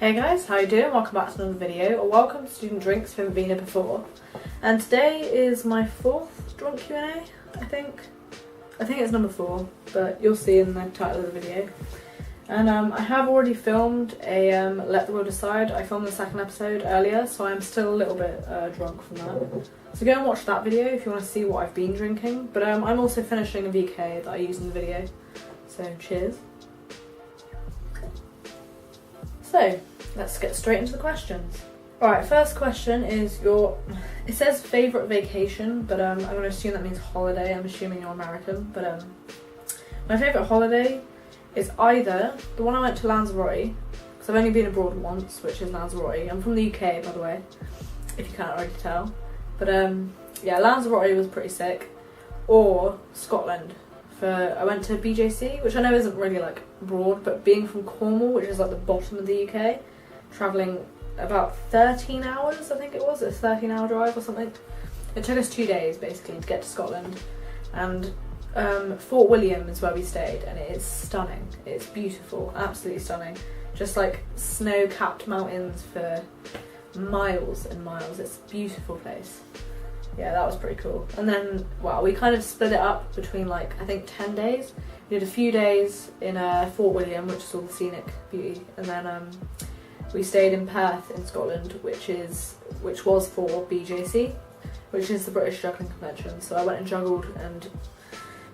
Hey guys, how you doing? Welcome back to another video, or welcome to Student Drinks if you haven't been here before. And today is my fourth drunk Q&A, I think. I think it's number 4, but you'll see in the title of the video. And I have already filmed a Let the World Decide. I filmed the second episode earlier, so I'm still a little bit drunk from that. So go and watch that video if you want to see what I've been drinking. But I'm also finishing a VK that I used in the video, so cheers. So, let's get straight into the questions. Alright, first question is it says favourite vacation, but I'm going to assume that means holiday. I'm assuming you're American, but my favourite holiday is either the one I went to Lanzarote, because I've only been abroad once, which is Lanzarote. I'm from the UK, by the way, if you can't already tell. But yeah, Lanzarote was pretty sick. Or Scotland. I went to BJC, which I know isn't really like broad, but being from Cornwall, which is like the bottom of the UK, travelling about 13 hours, I think it was, a 13-hour drive or something. It took us 2 days basically to get to Scotland, and Fort William is where we stayed, and it is stunning. It's beautiful, absolutely stunning. Just like snow-capped mountains for miles and miles. It's a beautiful place. Yeah, that was pretty cool. And then, well, we kind of split it up between like, I think 10 days. We did a few days in Fort William, which is all the scenic beauty. And then we stayed in Perth in Scotland, which was for BJC, which is the British Juggling Convention. So I went and juggled and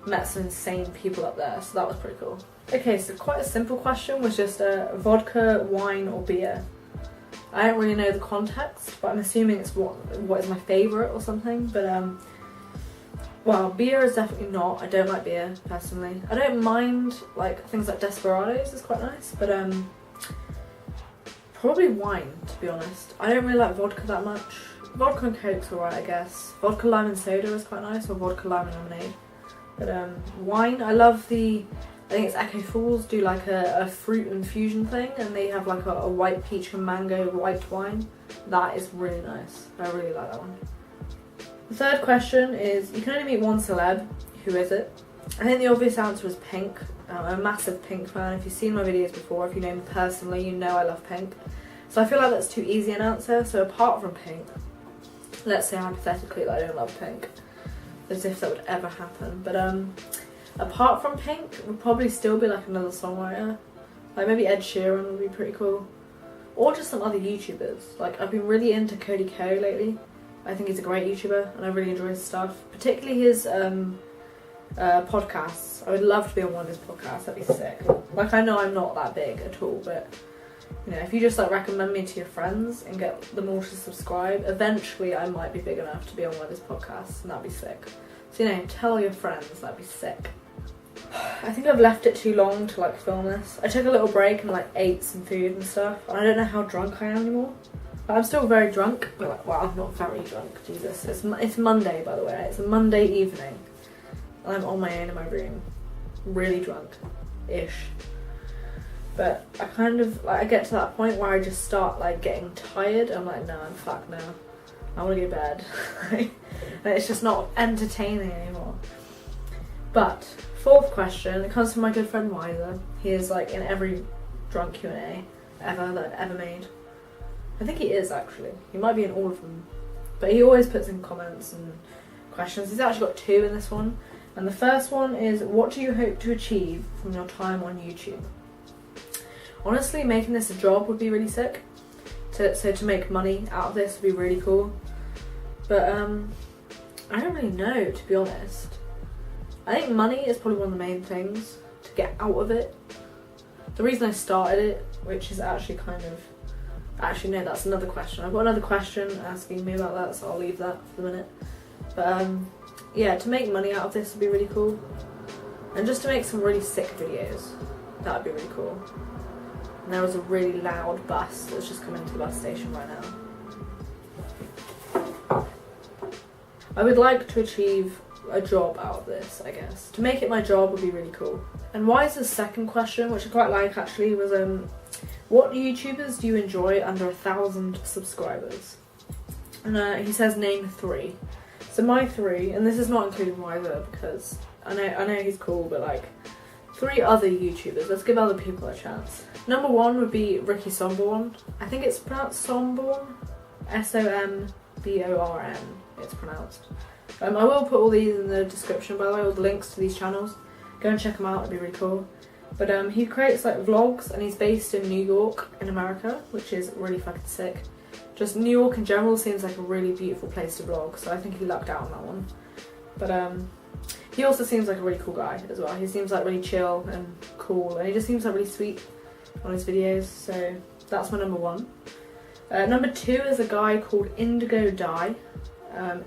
met some insane people up there. So that was pretty cool. Okay, so quite a simple question was just vodka, wine or beer. I don't really know the context, but I'm assuming it's what is my favourite or something. But well, beer is definitely not. I don't like beer personally. I don't mind like things like Desperados is quite nice, but probably wine, to be honest. I don't really like vodka that much. Vodka and Coke's alright, I guess. Vodka lime and soda is quite nice, or vodka lime and lemonade. But wine, I love I think it's Echo Falls do like a fruit infusion thing, and they have like a white peach and mango white wine. That is really nice. I really like that one. The third question is, you can only meet one celeb. Who is it? I think the obvious answer is Pink. I'm a massive Pink fan. If you've seen my videos before, if you know me personally, you know I love Pink. So I feel like that's too easy an answer. So apart from Pink, let's say hypothetically that I don't love Pink, as if that would ever happen. But apart from Pink, it would probably still be like another songwriter. Like maybe Ed Sheeran would be pretty cool. Or just some other YouTubers. Like I've been really into Cody Ko lately. I think he's a great YouTuber and I really enjoy his stuff. Particularly his podcasts. I would love to be on one of his podcasts, that'd be sick. Like I know I'm not that big at all, but you know, if you just like recommend me to your friends and get them all to subscribe, eventually I might be big enough to be on one of his podcasts, and that'd be sick. So you know, tell your friends, that'd be sick. I think I've left it too long to like film this. I took a little break and like ate some food and stuff, and I don't know how drunk I am anymore. But I'm still very drunk, but like, well, I'm not very drunk, Jesus. It's Monday, by the way. It's a Monday evening, and I'm on my own in my room, really drunk-ish. But I kind of, like, I get to that point where I just start like getting tired. I'm like, no, I'm fucked now. I want to go to bed. And it's just not entertaining anymore. But fourth question, it comes from my good friend Wiser. He is like in every drunk Q&A ever that I've ever made. I think he is actually. He might be in all of them. But he always puts in comments and questions. He's actually got 2 in this one. And the first one is, what do you hope to achieve from your time on YouTube? Honestly, making this a job would be really sick. So to make money out of this would be really cool. But I don't really know, to be honest. I think money is probably one of the main things to get out of it. The reason I started it, which is actually kind of... Actually, no, that's another question. I've got another question asking me about that, so I'll leave that for the minute. But yeah, to make money out of this would be really cool. And just to make some really sick videos. That would be really cool. And there was a really loud bus that's just coming to the bus station right now. I would like to achieve a job out of this, I guess. To make it my job would be really cool. And Wise's second question, which I quite like actually, was what YouTubers do you enjoy under 1,000 subscribers? And he says name 3. So my 3, and this is not including Wiser because I know he's cool, but like 3 other YouTubers. Let's give other people a chance. Number 1 would be Ricky Somborn. I think it's pronounced Somborn. Somborn, it's pronounced. I will put all these in the description, by the way, all the links to these channels. Go and check them out, it'd be really cool. But he creates like vlogs, and he's based in New York in America, which is really fucking sick. Just New York in general seems like a really beautiful place to vlog, so I think he lucked out on that one. But he also seems like a really cool guy as well. He seems like really chill and cool, and he just seems like really sweet on his videos, so that's my number 1. Number 2 is a guy called Indigodye.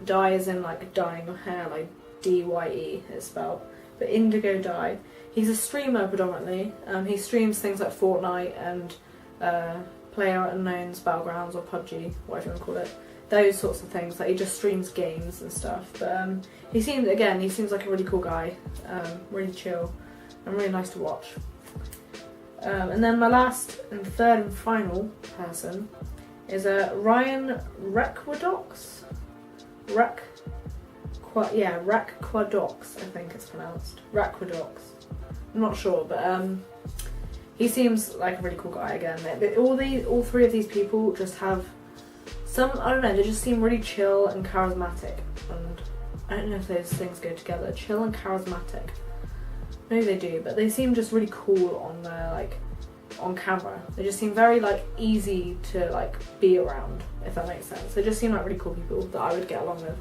Dye is in like dyeing your hair, like D-Y-E is spelled. But Indigodye. He's a streamer predominantly. He streams things like Fortnite and PlayerUnknown's Battlegrounds or PUBG, whatever you want to call it. Those sorts of things. Like he just streams games and stuff. But he seems like a really cool guy. Really chill and really nice to watch. And then my last and third and final person is Ryan Requadox. Requadox, I think it's pronounced. Requadox. I'm not sure, but he seems like a really cool guy again. All 3 of these people just have I don't know, they just seem really chill and charismatic. And I don't know if those things go together. Chill and charismatic. Maybe they do, but they seem just really cool on camera. They just seem very like easy to like be around, if that makes sense. They just seem like really cool people that I would get along with,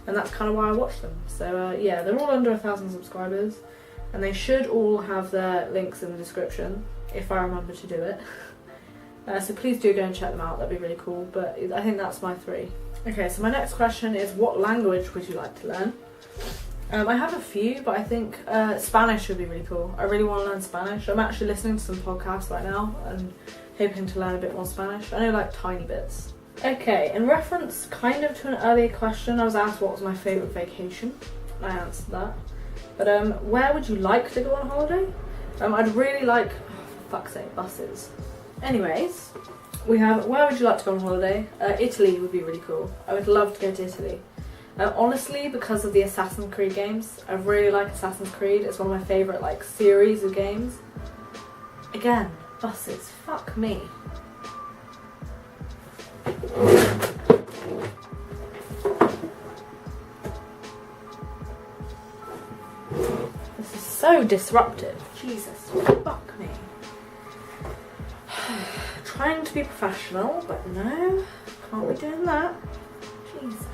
and that's kind of why I watch them. So yeah, they're all under 1,000 subscribers, and they should all have their links in the description if I remember to do it. So please do go and check them out, that'd be really cool. But I think that's my 3. Okay, so my next question is, what language would you like to learn? I have a few, but I think Spanish would be really cool. I really want to learn Spanish. I'm actually listening to some podcasts right now and hoping to learn a bit more Spanish. I know like tiny bits. Okay, in reference kind of to an earlier question, I was asked what was my favourite vacation. I answered that. But where would you like to go on holiday? I'd really like, for fuck's sake, buses. Anyways, we have where would you like to go on holiday? Italy would be really cool. I would love to go to Italy. Honestly, because of the Assassin's Creed games. I really like Assassin's Creed. It's one of my favourite like series of games. Again, buses. Fuck me. This is so disruptive. Jesus, fuck me. Trying to be professional, but no, can't be doing that. Jesus.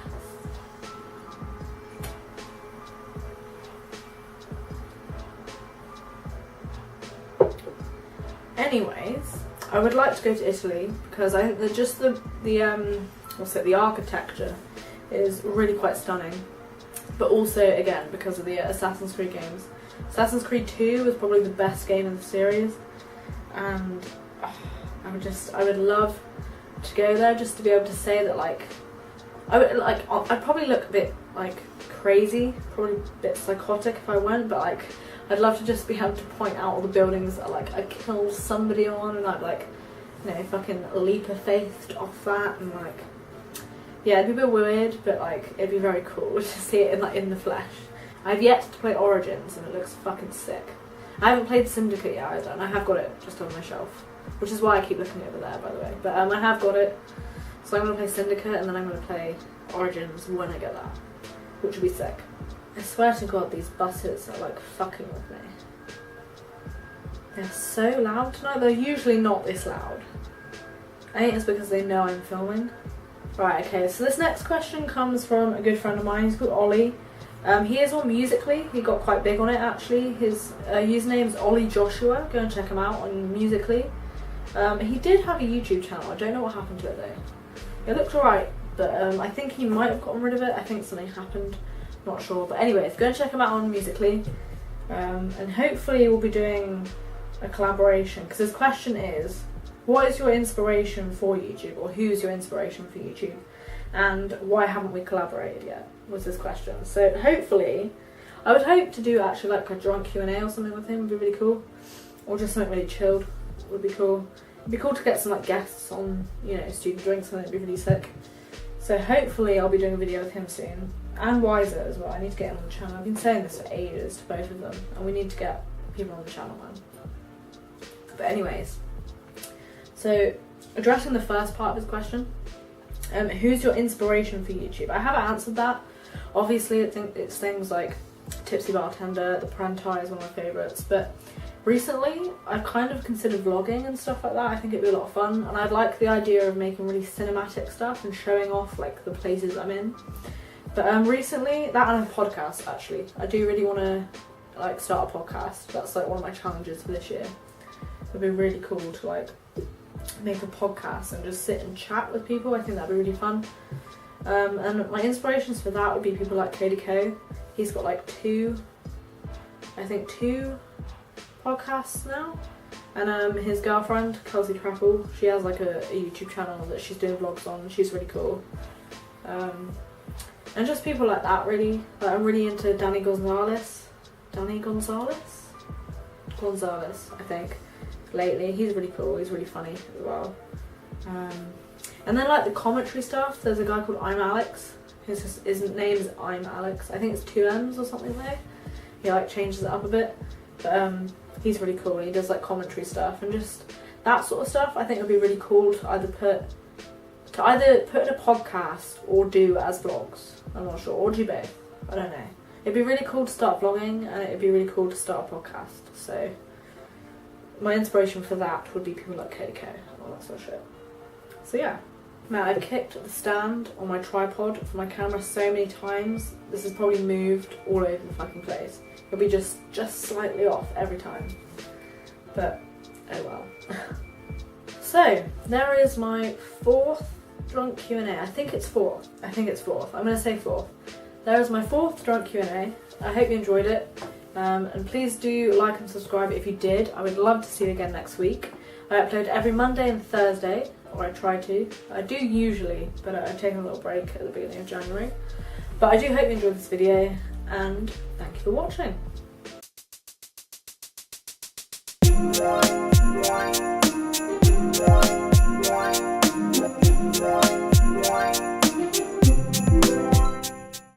Anyways, I would like to go to Italy because I think that just the architecture is really quite stunning. But also, again, because of the Assassin's Creed games. Assassin's Creed 2 was probably the best game in the series, and I would love to go there just to be able to say that I'd probably look a bit like crazy, probably a bit psychotic if I went, but like I'd love to just be able to point out all the buildings that like I killed somebody on, and I'd like, you know, fucking leap of faith off that, and like, yeah, it'd be a bit weird, but like it'd be very cool to see it in the flesh. I've yet to play Origins, and it looks fucking sick. I haven't played Syndicate yet either, and I have got it just on my shelf, which is why I keep looking over there, by the way. But I have got it, so I'm gonna play Syndicate, and then I'm gonna play Origins when I get that, which will be sick. I swear to God, these buses are like fucking with me. They're so loud tonight. They're usually not this loud. I think it's because they know I'm filming. Right, okay, so this next question comes from a good friend of mine. He's called Ollie. He is on Musical.ly. He got quite big on it actually. His username is Ollie Joshua. Go and check him out on Musical.ly. He did have a YouTube channel. I don't know what happened to it though. It looked alright, but I think he might have gotten rid of it. I think something happened. Not sure, but anyways, go and check him out on Musical.ly, and hopefully we'll be doing a collaboration, because his question is, what is your inspiration for YouTube, or who's your inspiration for YouTube, and why haven't we collaborated yet, was his question. So hopefully, I would hope to do actually like a drunk Q&A or something with him, would be really cool, or just something really chilled, would be cool. It'd be cool to get some like guests on, you know, student drinks, and it'd be really sick. So hopefully I'll be doing a video with him soon. And Wiser as well. I need to get him on the channel. I've been saying this for ages to both of them, and we need to get people on the channel, man. But anyways, so addressing the first part of this question, who's your inspiration for YouTube? I haven't answered that. Obviously, it's things like Tipsy Bartender, The Prenti is one of my favourites, but recently I've kind of considered vlogging and stuff like that. I think it'd be a lot of fun, and I'd like the idea of making really cinematic stuff and showing off like the places I'm in. But recently, that and a podcast actually. I do really want to like start a podcast. That's like one of my challenges for this year. It'd be really cool to like make a podcast and just sit and chat with people. I think that'd be really fun. And my inspirations for that would be people like KDK. He's got like two podcasts now. And his girlfriend, Kelsey Treppel, she has like a YouTube channel that she's doing vlogs on, and she's really cool. And just people like that really. Like, I'm really into Danny Gonzalez, I think, lately. He's really cool, he's really funny as well. And then like the commentary stuff, there's a guy called I'm Alex. His name is I'm Alex. I think it's 2 M's or something there. He like changes it up a bit. But he's really cool. He does like commentary stuff and just that sort of stuff. I think would be really cool to either put in a podcast or do as vlogs. I'm not sure. Or do both. I don't know. It'd be really cool to start vlogging, and it'd be really cool to start a podcast. So my inspiration for that would be people like KDK and all that sort of shit. So yeah. Man, I've kicked the stand on my tripod for my camera so many times. This has probably moved all over the fucking place. It'll be just slightly off every time. But, oh well. So, there is my 4th drunk Q&A. I think it's 4th. I'm going to say 4th. There is my 4th drunk Q&A. I hope you enjoyed it. And please do like and subscribe if you did. I would love to see you again next week. I upload every Monday and Thursday. Or I try to. I do usually, but I've taken a little break at the beginning of January. But I do hope you enjoyed this video, and thank you for watching.